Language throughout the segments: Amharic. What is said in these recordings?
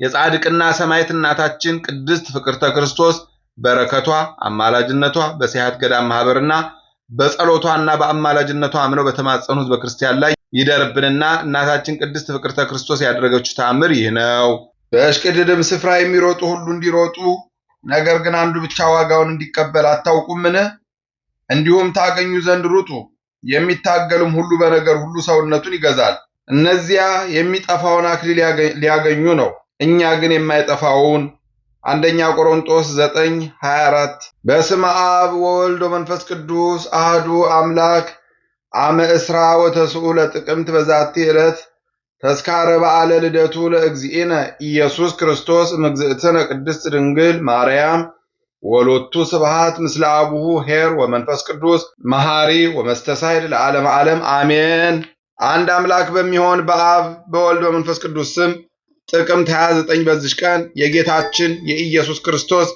የጻድቅና ሰማዕት እናታችን ቅድስት ፍቅርተ ክርስቶስ በረከቷ አማላጅነቷ በሰያት ገዳም ማህበርና በጸሎቷና በአማላጅነቷ አምነው በተማጸኑት በክርስቲያን ላይ ይደርብንና እናታችን ቅድስት ፍቅርተ ክርስቶስ ያደረገችው ተአምር ይህ ነው። በእሽቅድድም ስፍራ የሚሮጡ ሁሉ እንዲሮጡ ነገር ግን አንዱ ብቻ ዋጋውን እንዲቀበል አታውቁምን? እንዲሁም ታገኙ ዘንድ ሩጡ። የሚታገሉም ሁሉ በነገር ሁሉ ሰውነቱን ይገዛል። እነዚያ የሚጠፋውን አክሊል ሊያገኙ ነው፣ እኛ ግን የማይጠፋውን። አንደኛ ቆሮንቶስ 9:24 በስመ አብ ወወልድ ወመንፈስ ቅዱስ አህዱ አምላክ አመ እስራ ወተስዑ ለጥቅምት በዛቲ ዕለት ተስካረ በዓለ ልደቱ ለእግዚእነ ኢየሱስ ክርስቶስ እምእግዝእትነ ቅድስት ድንግል ማርያም ወሎቱ ስብሐት ምስለ አቡሁ ኄር ወመንፈስ ቅዱስ መሐሪ ወመስተሳይድ ለዓለመ ዓለም አሜን። አንድ አምላክ በሚሆን በአብ በወልድ በመንፈስ ቅዱስ ስም ጥቅምት 29 በዚች ቀን የጌታችን የኢየሱስ ክርስቶስ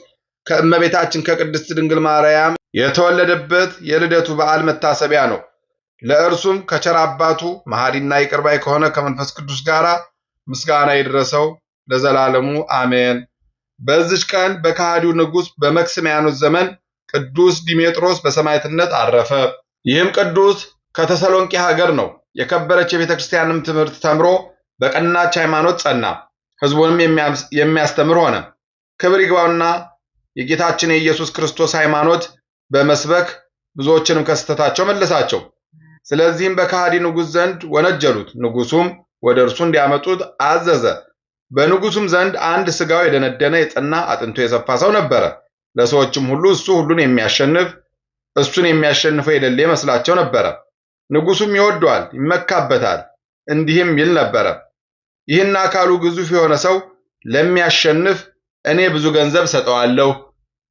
ከእመቤታችን ከቅድስት ድንግል ማርያም የተወለደበት የልደቱ በዓል መታሰቢያ ነው። ለእርሱም ከቸር አባቱ መሐሪና ይቅር ባይ ከሆነ ከመንፈስ ቅዱስ ጋር ምስጋና ይድረሰው ለዘላለሙ አሜን። በዚች ቀን በከሃዲው ንጉሥ በመክስሚያኖስ ዘመን ቅዱስ ዲሜጥሮስ በሰማዕትነት አረፈ። ይህም ቅዱስ ከተሰሎንቄ ሀገር ነው። የከበረች የቤተ ክርስቲያንም ትምህርት ተምሮ በቀናች ሃይማኖት ጸና። ሕዝቡንም የሚያስተምር ሆነ። ክብር ይግባውና የጌታችን የኢየሱስ ክርስቶስ ሃይማኖት በመስበክ ብዙዎችንም ከስህተታቸው መለሳቸው። ስለዚህም በከሃዲ ንጉሥ ዘንድ ወነጀሉት። ንጉሡም ወደ እርሱ እንዲያመጡት አዘዘ። በንጉሡም ዘንድ አንድ ሥጋው የደነደነ የጸና አጥንቱ የሰፋ ሰው ነበረ። ለሰዎችም ሁሉ እሱ ሁሉን የሚያሸንፍ እሱን የሚያሸንፈው የሌለ ይመስላቸው ነበረ። ንጉሡም ይወደዋል፣ ይመካበታል፣ እንዲህም ይል ነበረ፣ ይህን አካሉ ግዙፍ የሆነ ሰው ለሚያሸንፍ እኔ ብዙ ገንዘብ ሰጠዋለሁ።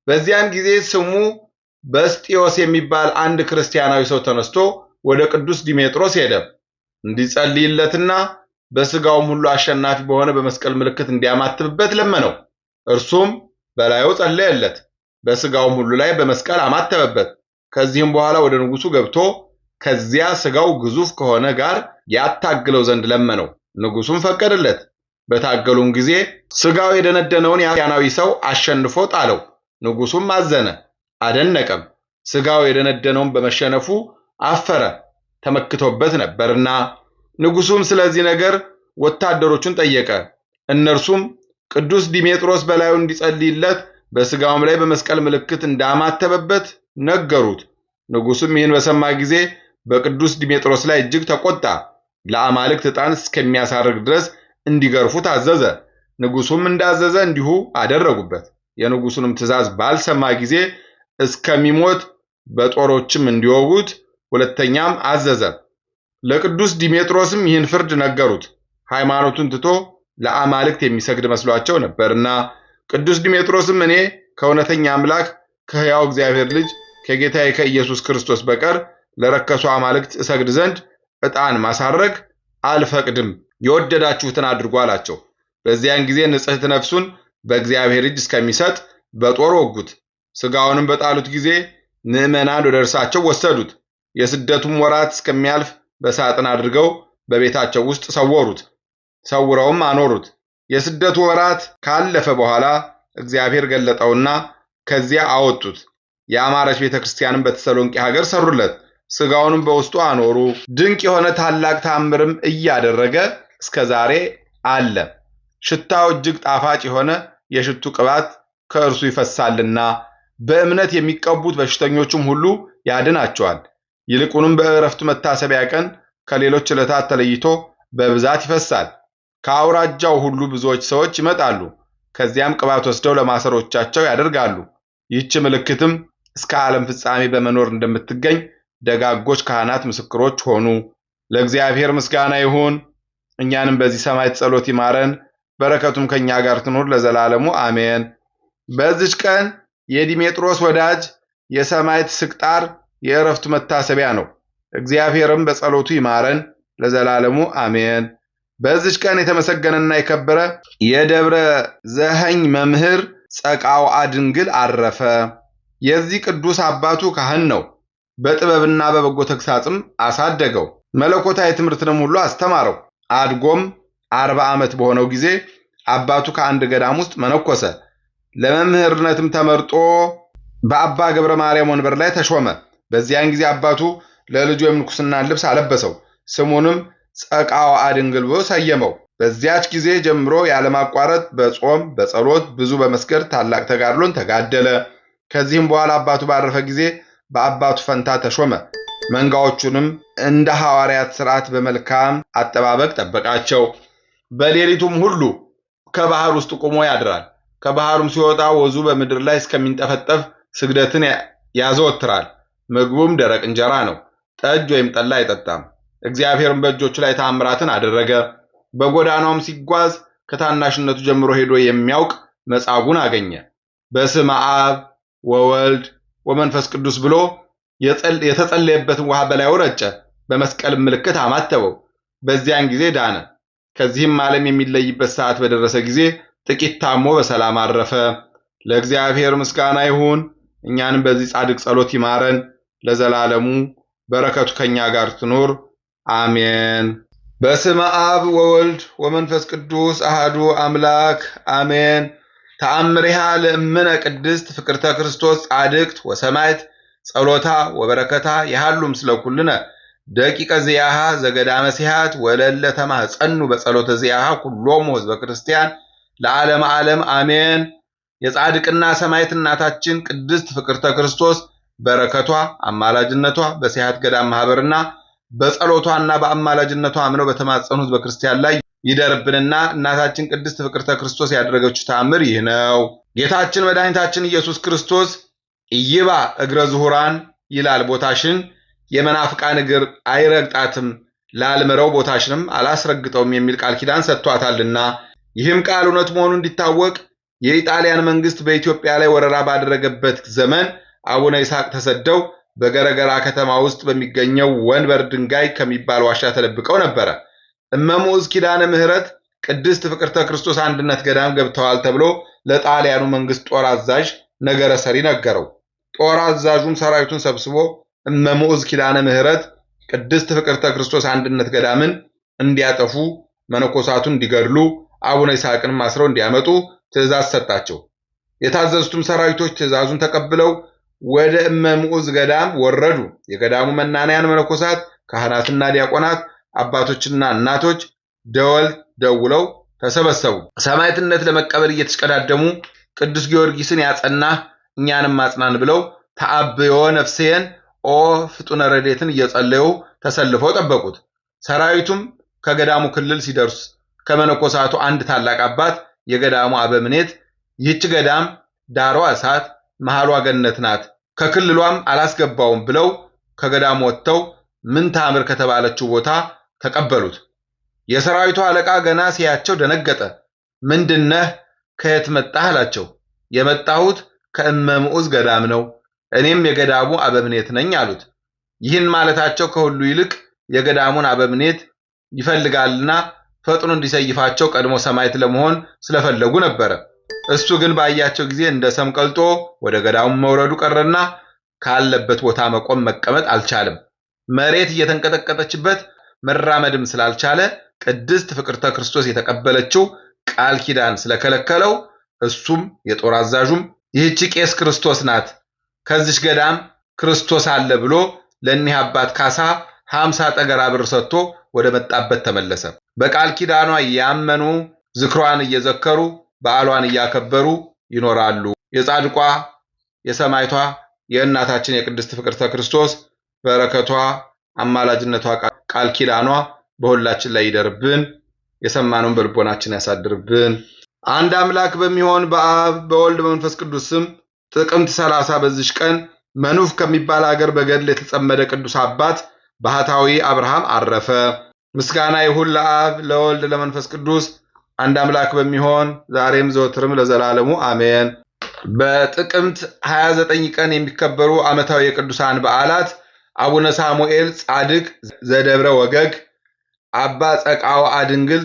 በዚያን ጊዜ ስሙ በስጢዮስ የሚባል አንድ ክርስቲያናዊ ሰው ተነስቶ ወደ ቅዱስ ዲሜጥሮስ ሄደ። እንዲጸልይለትና በሥጋውም ሁሉ አሸናፊ በሆነ በመስቀል ምልክት እንዲያማትብበት ለመነው። እርሱም በላዩ ጸለየለት፣ በሥጋውም ሁሉ ላይ በመስቀል አማተበበት። ከዚህም በኋላ ወደ ንጉሡ ገብቶ ከዚያ ሥጋው ግዙፍ ከሆነ ጋር ያታግለው ዘንድ ለመነው። ንጉሡም ፈቀደለት። በታገሉም ጊዜ ሥጋው የደነደነውን ክርስቲያናዊ ሰው አሸንፎ ጣለው። ንጉሡም አዘነ፣ አደነቀም። ሥጋው የደነደነውን በመሸነፉ አፈረ፣ ተመክቶበት ነበርና። ንጉሡም ስለዚህ ነገር ወታደሮቹን ጠየቀ። እነርሱም ቅዱስ ዲሜጥሮስ በላዩ እንዲጸልይለት በሥጋውም ላይ በመስቀል ምልክት እንዳማተበበት ነገሩት። ንጉሡም ይህን በሰማ ጊዜ በቅዱስ ዲሜጥሮስ ላይ እጅግ ተቆጣ። ለአማልክት ዕጣን እስከሚያሳርግ ድረስ እንዲገርፉት አዘዘ። ንጉሡም እንዳዘዘ እንዲሁ አደረጉበት። የንጉሡንም ትእዛዝ ባልሰማ ጊዜ እስከሚሞት በጦሮችም እንዲወጉት ሁለተኛም አዘዘ። ለቅዱስ ዲሜጥሮስም ይህን ፍርድ ነገሩት። ሃይማኖቱን ትቶ ለአማልክት የሚሰግድ መስሏቸው ነበርና። ቅዱስ ዲሜጥሮስም እኔ ከእውነተኛ አምላክ ከሕያው እግዚአብሔር ልጅ ከጌታዬ ከኢየሱስ ክርስቶስ በቀር ለረከሱ አማልክት እሰግድ ዘንድ ዕጣን ማሳረግ አልፈቅድም፣ የወደዳችሁትን አድርጉ አላቸው። በዚያን ጊዜ ንጽሕት ነፍሱን በእግዚአብሔር እጅ እስከሚሰጥ በጦር ወጉት። ሥጋውንም በጣሉት ጊዜ ምዕመናን ወደ እርሳቸው ወሰዱት። የስደቱም ወራት እስከሚያልፍ በሳጥን አድርገው በቤታቸው ውስጥ ሰውረውም አኖሩት። የስደቱ ወራት ካለፈ በኋላ እግዚአብሔር ገለጠውና ከዚያ አወጡት። የአማረች ቤተክርስቲያንም በተሰሎንቄ ሀገር ሰሩለት። ሥጋውንም በውስጡ አኖሩ። ድንቅ የሆነ ታላቅ ተአምርም እያደረገ እስከ ዛሬ አለ። ሽታው እጅግ ጣፋጭ የሆነ የሽቱ ቅባት ከእርሱ ይፈሳልና በእምነት የሚቀቡት በሽተኞቹም ሁሉ ያድናቸዋል። ይልቁንም በዕረፍቱ መታሰቢያ ቀን ከሌሎች ዕለታት ተለይቶ በብዛት ይፈሳል። ከአውራጃው ሁሉ ብዙዎች ሰዎች ይመጣሉ። ከዚያም ቅባት ወስደው ለማሰሮቻቸው ያደርጋሉ። ይህች ምልክትም እስከ ዓለም ፍጻሜ በመኖር እንደምትገኝ ደጋጎች ካህናት ምስክሮች ሆኑ። ለእግዚአብሔር ምስጋና ይሁን። እኛንም በዚህ ሰማዕት ጸሎት ይማረን፣ በረከቱም ከኛ ጋር ትኑር ለዘላለሙ አሜን። በዚች ቀን የዲሜጥሮስ ወዳጅ የሰማዕት ስቅጣር የዕረፍቱ መታሰቢያ ነው። እግዚአብሔርም በጸሎቱ ይማረን ለዘላለሙ አሜን። በዚች ቀን የተመሰገነና የከበረ የደብረ ዘህኝ መምህር ጸቃውዓ ድንግል አረፈ። የዚህ ቅዱስ አባቱ ካህን ነው። በጥበብና በበጎ ተግሳጽም አሳደገው። መለኮታዊ ትምህርትንም ሁሉ አስተማረው። አድጎም 40 ዓመት በሆነው ጊዜ አባቱ ከአንድ ገዳም ውስጥ መነኮሰ። ለመምህርነትም ተመርጦ በአባ ገብረ ማርያም ወንበር ላይ ተሾመ። በዚያን ጊዜ አባቱ ለልጁ የምንኩስናን ልብስ አለበሰው። ስሙንም ጸቃዋ ድንግል ብሎ ሰየመው። በዚያች ጊዜ ጀምሮ ያለማቋረጥ በጾም በጸሎት ብዙ በመስገድ ታላቅ ተጋድሎን ተጋደለ። ከዚህም በኋላ አባቱ ባረፈ ጊዜ በአባቱ ፈንታ ተሾመ። መንጋዎቹንም እንደ ሐዋርያት ሥርዓት በመልካም አጠባበቅ ጠበቃቸው። በሌሊቱም ሁሉ ከባህር ውስጥ ቆሞ ያድራል። ከባህሩም ሲወጣ ወዙ በምድር ላይ እስከሚንጠፈጠፍ ስግደትን ያዘወትራል። ምግቡም ደረቅ እንጀራ ነው። ጠጅ ወይም ጠላ አይጠጣም። እግዚአብሔርም በእጆቹ ላይ ተአምራትን አደረገ። በጎዳናውም ሲጓዝ ከታናሽነቱ ጀምሮ ሄዶ የሚያውቅ መጻጉዕን አገኘ። በስመ አብ ወወልድ ወመንፈስ ቅዱስ ብሎ የተጸለየበትን ውሃ በላዩ ረጨ። በመስቀል ምልክት አማተበው። በዚያን ጊዜ ዳነ። ከዚህም ዓለም የሚለይበት ሰዓት በደረሰ ጊዜ ጥቂት ታሞ በሰላም አረፈ። ለእግዚአብሔር ምስጋና ይሁን። እኛንም በዚህ ጻድቅ ጸሎት ይማረን ለዘላለሙ። በረከቱ ከኛ ጋር ትኑር አሜን። በስመ አብ ወወልድ ወመንፈስ ቅዱስ አሃዱ አምላክ አሜን። ተአምሪሃ ለእምነ ቅድስት ፍቅርተ ክርስቶስ ጻድቅት ወሰማዕት ጸሎታ ወበረከታ ያሃሉ ምስለ ኩልነ ደቂቀ ዚያሃ ዘገዳመ ሲሃት ወለለ ተማጸኑ በጸሎተ ዚያሃ ኩሎሙ ሕዝበ ክርስቲያን ለዓለመ ዓለም አሜን። የጻድቅና ሰማዕት እናታችን ቅድስት ፍቅርተ ክርስቶስ በረከቷ አማላጅነቷ በሲሃት ገዳም ማህበርና በጸሎቷና በአማላጅነቷ አምነው በተማጸኑ ሕዝበ ክርስቲያን ላይ ይደርብንና እናታችን ቅድስት ፍቅርተ ክርስቶስ ያደረገችው ተአምር ይህ ነው። ጌታችን መድኃኒታችን ኢየሱስ ክርስቶስ ኢይባ እግረ ዝሁራን ይላል ቦታሽን የመናፍቃን እግር አይረግጣትም፣ ላልምረው ቦታሽንም አላስረግጠውም የሚል ቃል ኪዳን ሰጥቷታልና ይህም ቃል እውነት መሆኑ እንዲታወቅ የኢጣሊያን መንግስት በኢትዮጵያ ላይ ወረራ ባደረገበት ዘመን አቡነ ይስሐቅ ተሰደው በገረገራ ከተማ ውስጥ በሚገኘው ወንበር ድንጋይ ከሚባል ዋሻ ተደብቀው ነበረ። እመሙዕዝ ኪዳነ ምህረት ቅድስት ፍቅርተ ክርስቶስ አንድነት ገዳም ገብተዋል ተብሎ ለጣሊያኑ መንግስት ጦር አዛዥ ነገረ ሰሪ ነገረው። ጦር አዛዡም ሰራዊቱን ሰብስቦ እመሙዕዝ ኪዳነ ምህረት ቅድስት ፍቅርተ ክርስቶስ አንድነት ገዳምን እንዲያጠፉ መነኮሳቱን እንዲገድሉ አቡነ ይስሐቅንም አስረው እንዲያመጡ ትእዛዝ ሰጣቸው። የታዘዙትም ሰራዊቶች ትእዛዙን ተቀብለው ወደ እመሙዕዝ ገዳም ወረዱ። የገዳሙ መናንያን መነኮሳት፣ ካህናትና ዲያቆናት፣ አባቶችና እናቶች ደወል ደውለው ተሰበሰቡ። ሰማዕትነት ለመቀበል እየተሽቀዳደሙ ቅዱስ ጊዮርጊስን ያጸናህ እኛንም ማጽናን ብለው ተአብዮ ነፍሴን ኦ ፍጡነ ረድኤትን እየጸለዩ ተሰልፈው ጠበቁት። ሰራዊቱም ከገዳሙ ክልል ሲደርስ ከመነኮሳቱ አንድ ታላቅ አባት የገዳሙ አበምኔት ይህች ገዳም ዳሯ እሳት መሃሏ ገነት ናት፣ ከክልሏም አላስገባውም ብለው ከገዳሙ ወጥተው ምንታምር ከተባለችው ቦታ ተቀበሉት። የሰራዊቱ አለቃ ገና ሲያቸው ደነገጠ። ምንድነህ? ከየት መጣህ? አላቸው። የመጣሁት ከእመሙዕዝ ገዳም ነው፣ እኔም የገዳሙ አበምኔት ነኝ አሉት። ይህን ማለታቸው ከሁሉ ይልቅ የገዳሙን አበምኔት ይፈልጋልና ፈጥኖ እንዲሰይፋቸው ቀድሞ ሰማዕት ለመሆን ስለፈለጉ ነበረ። እሱ ግን ባያቸው ጊዜ እንደ ሰም ቀልጦ ወደ ገዳሙ መውረዱ ቀረና ካለበት ቦታ መቆም መቀመጥ አልቻለም። መሬት እየተንቀጠቀጠችበት መራመድም ስላልቻለ ቅድስት ፍቅርተ ክርስቶስ የተቀበለችው ቃል ኪዳን ስለከለከለው እሱም የጦር አዛዡም ይህች ቄስ ክርስቶስ ናት፣ ከዚች ገዳም ክርስቶስ አለ ብሎ ለእኒህ አባት ካሳ 50 ጠገራ ብር ሰጥቶ ወደ መጣበት ተመለሰ። በቃል ኪዳኗ ያመኑ ዝክሯን እየዘከሩ በዓሏን እያከበሩ ይኖራሉ። የጻድቋ የሰማዕቷ የእናታችን የቅድስት ፍቅርተ ክርስቶስ በረከቷ አማላጅነቷ ቃል ኪዳኗ በሁላችን ላይ ይደርብን፣ የሰማነውን በልቦናችን ያሳድርብን። አንድ አምላክ በሚሆን በአብ በወልድ በመንፈስ ቅዱስ ስም ጥቅምት 30 በዚች ቀን መኑፍ ከሚባል ሀገር በገድል የተጸመደ ቅዱስ አባት ባህታዊ አብርሃም አረፈ። ምስጋና ይሁን ለአብ ለወልድ ለመንፈስ ቅዱስ አንድ አምላክ በሚሆን ዛሬም ዘወትርም ለዘላለሙ አሜን። በጥቅምት 29 ቀን የሚከበሩ ዓመታዊ የቅዱሳን በዓላት አቡነ ሳሙኤል ጻድቅ ዘደብረ ወገግ፣ አባ ጸቃዋ ድንግል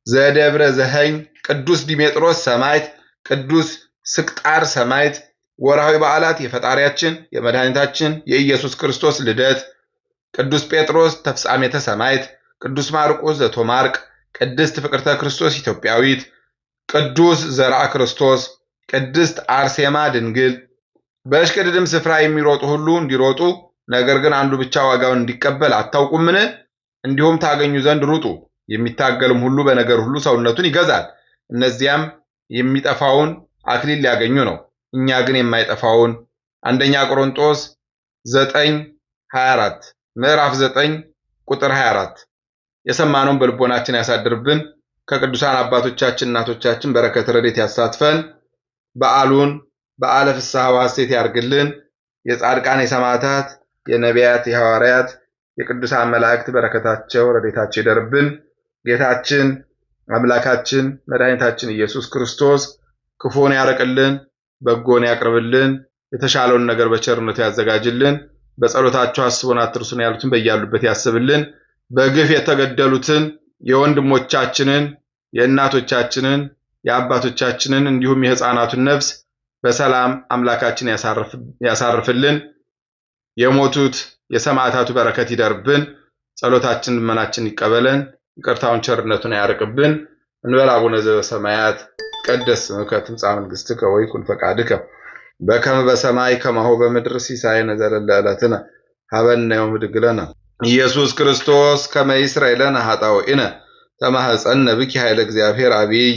ዘደብረ ዘኸኝ፣ ቅዱስ ዲሜጥሮስ ሰማዕት፣ ቅዱስ ስቅጣር ሰማዕት። ወርሃዊ በዓላት የፈጣሪያችን የመድኃኒታችን የኢየሱስ ክርስቶስ ልደት፣ ቅዱስ ጴጥሮስ ተፍጻሜተ ሰማዕት፣ ቅዱስ ማርቆስ ዘቶማርቅ፣ ቅድስት ፍቅርተ ክርስቶስ ኢትዮጵያዊት፣ ቅዱስ ዘርአ ክርስቶስ፣ ቅድስት አርሴማ ድንግል በእሽቅድድም ስፍራ የሚሮጡ ሁሉ እንዲሮጡ፣ ነገር ግን አንዱ ብቻ ዋጋውን እንዲቀበል አታውቁምን? እንዲሁም ታገኙ ዘንድ ሩጡ። የሚታገልም ሁሉ በነገር ሁሉ ሰውነቱን ይገዛል። እነዚያም የሚጠፋውን አክሊል ሊያገኙ ነው፣ እኛ ግን የማይጠፋውን። አንደኛ ቆሮንጦስ 9:24 ምዕራፍ 9 ቁጥር 24። የሰማነውን በልቦናችን ያሳድርብን። ከቅዱሳን አባቶቻችን እናቶቻችን በረከት ረድኤት ያሳትፈን። በዓሉን በዓለ ፍስሐ ወሐሴት ያርግልን። የጻድቃን የሰማዕታት የነቢያት የሐዋርያት የቅዱሳን መላእክት በረከታቸው ረድኤታቸው ይደርብን። ጌታችን አምላካችን መድኃኒታችን ኢየሱስ ክርስቶስ ክፉን ያርቅልን፣ በጎን ያቅርብልን፣ የተሻለውን ነገር በቸርነቱ ያዘጋጅልን። በጸሎታቸው አስቡን አትርሱን ያሉትን በያሉበት ያስብልን። በግፍ የተገደሉትን የወንድሞቻችንን የእናቶቻችንን የአባቶቻችንን እንዲሁም የሕፃናቱን ነፍስ በሰላም አምላካችን ያሳርፍልን። የሞቱት የሰማዕታቱ በረከት ይደርብን። ጸሎታችን ልመናችን ይቀበለን። ይቅርታውን ቸርነቱን ያርቅብን። እንበል አቡነ ዘበሰማያት ይትቀደስ ስምከ ትምጻእ መንግሥትከ ወይኩን ፈቃድከ በከመ በሰማይ ከማሁ በምድር ሲሳየነ ዘለለ ዕለትነ ሀበነ ዮም ህድግ ለነ ኢየሱስ ክርስቶስ ከመ ይስረይ ለነ ኃጣውኢነ ተማኅፀነ ብኪ ኃይለ እግዚአብሔር አብይ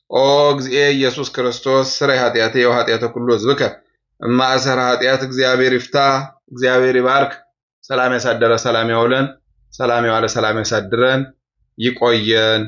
ኦ እግዚእ ኢየሱስ ክርስቶስ ስረይ ኃጢአቴ ወኃጢአተ ኩሉ ሕዝብከ እማእሰረ ኃጢአት እግዚአብሔር ይፍታ። እግዚአብሔር ይባርክ። ሰላም ያሳደረ ሰላም ያውለን፣ ሰላም ያዋለ ሰላም ያሳድረን። ይቆየን።